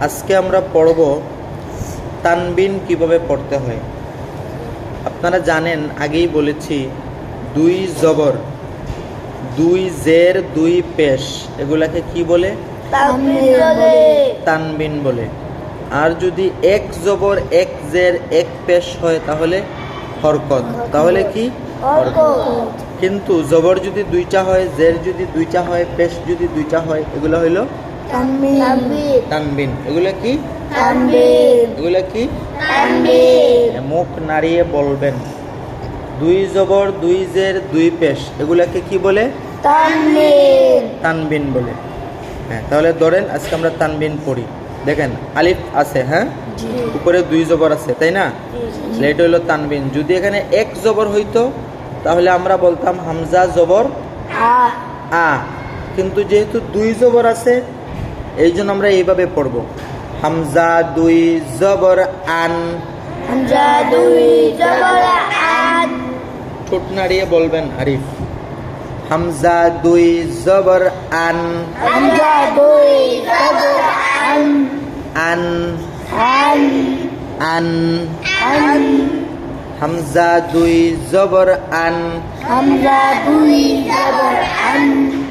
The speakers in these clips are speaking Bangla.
আজকে আমরা পড়ব তানবিন কিভাবে পড়তে হয়। আপনারা জানেন, আগেই বলেছি, দুই জবর, দুই জের, দুই পেশ, এগুলাকে কি বলে? তানবিন বলে। আর যদি এক জবর, এক জের, এক পেশ হয় তাহলে হরকত। তাহলে কি? হরকত। কিন্তু জবর যদি দুইটা হয়, জের যদি দুইটা হয়, পেশ যদি দুইটা হয়, এগুলো হইল তানবিন। এগুলা কি? এগুলা কি? মুখ নাড়িয়ে বলবেন। দুই জবর, দুই জের, দুই পেশ, এগুলাকে কি বলে? তানবিন বলে। হ্যাঁ, তাহলে ধরেন আজকে আমরা তানবিন পড়ি। দেখেন আলিফ আছে, হ্যাঁ, উপরে দুই জবর আছে, তাই না? এটা হলো তানবিন। যদি এখানে এক জবর হইতো তাহলে আমরা বলতাম হামজা জবর আ, কিন্তু যেহেতু দুই জবর আছে এই জন্য আমরা এইভাবে পড়ব, হামজা দুই জবর আন। ঠোঁট নাড়িয়ে বলবেন আরিফ, হামজা দুই জবর আন। আন আন হামজা দুই জবর আন।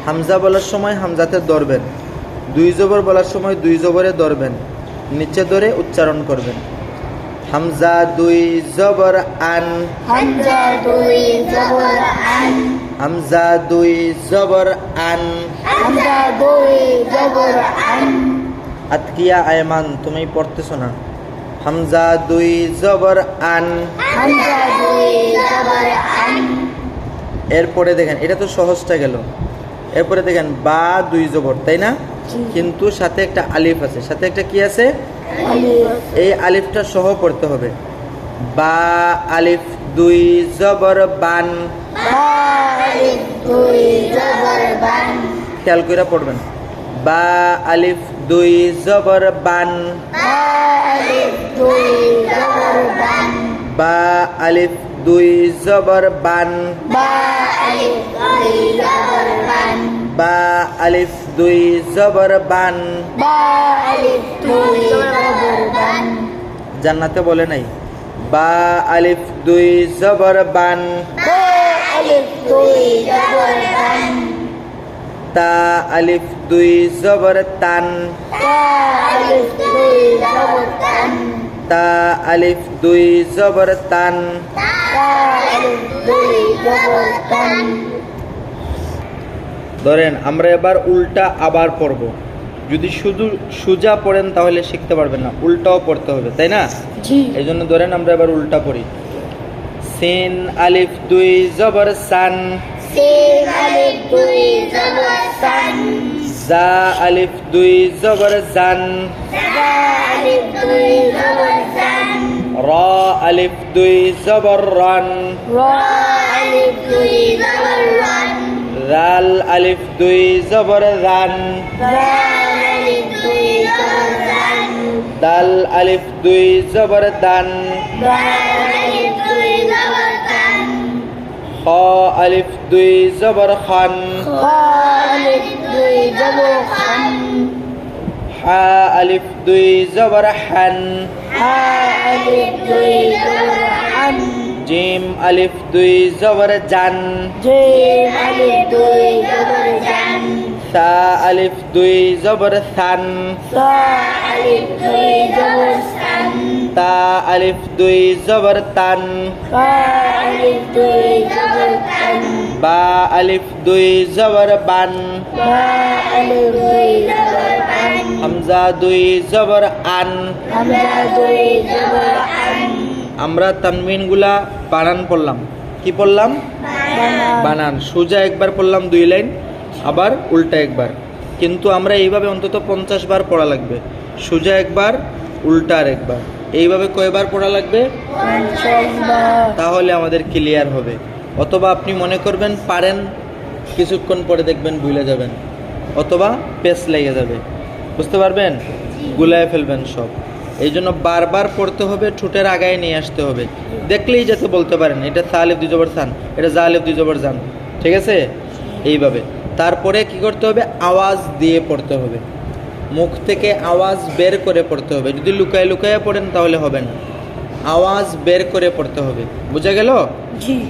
হামজা বলার সময় হামজাতে ধরবেন, দুই জবর বলার সময় দুই জবরে ধরবেন, নিচে ধরে উচ্চারণ করবেন। হামজা দুই জবর আন। হামজা দুই জবর আন। আতকিয়া আয়মান, তুমি পড়তেছো না? হামজা দুই জবর আন। এরপরে দেখেন, এটা তো সহজটা গেল। এরপরে দেখেন বা দুই জবর, তাই না? কিন্তু সাথে একটা আলিফ আছে, সাথে একটা কি আছে? এই আলিফটা সহ পড়তে হবে। বা আলিফ দুই জবর বান। খেয়াল করে পড়বেন। বা আলিফ দুই জবর বান। বা আলিফ দুই জবর বান। বা আলিফ দুই জবর বান। জান্নাতে বলে নাই বা আলিফ দুই জবর বান। তা আলিফ দুই জবর তান। তা আলিফ দুই জবর তান। ধরেন আমরা এবার উল্টা আবার পড়ব। যদি শুধু সোজা পড়েন তাহলে শিখতে পারবেন না, উল্টাও পড়তে হবে, তাই না? এই জন্য ধরেন আমরা এবার উল্টা পড়ি। সিন আলিফ দুই জবর সান। জা আলিফ দুই জবর জান। র আলিফ দুই জবর রান। রাল আলিফ দুই জবর রান। দাল আলিফ দুই জবর দান। খ আলিফ দুই জবর খান। হা আলিফ দুই জবর হান। জিম আলিফ দুই জবর জান। সা আলিফ দুই জবর সান। তা আলিফ দুই জবর তান। বা আলিফ দুই জবর বান। হামজা দুই জবর আন। আমরা তানবিন গুলা বানান পড়লাম। কি পড়লাম? বানান। সোজা একবার পড়লাম 2 লাইন, আবার উল্টা একবার। কিন্তু আমরা এইভাবে অন্তত 50 বার পড়া লাগবে। সোজা একবার, উল্টা আর একবার। এইভাবে কয়বার পড়া লাগবে? 50 বার। তাহলে আমাদের ক্লিয়ার হবে। অথবা আপনি মনে করবেন পারেন, কিছুক্ষণ পরে দেখবেন ভুলে যাবেন, অথবা পেস লেগে যাবে, বুঝতে পারবেন, গুলায় ফেলবেন সব। এই জন্য বারবার পড়তে হবে, ঠোঁটের আগায় নিয়ে আসতে হবে। দেখলেই যাতে বলতে পারেন এটা সা আলিফ দুই জবর সান, এটা জা আলিফ দুই জবর জান। ঠিক আছে? এইভাবে তারপরে কি করতে হবে? আওয়াজ দিয়ে পড়তে হবে। মুখ থেকে আওয়াজ বের করে পড়তে হবে। যদি লুকায় লুকায় পড়েন তাহলে হবে না, আওয়াজ বের করে পড়তে হবে। বুঝা গেল? জি।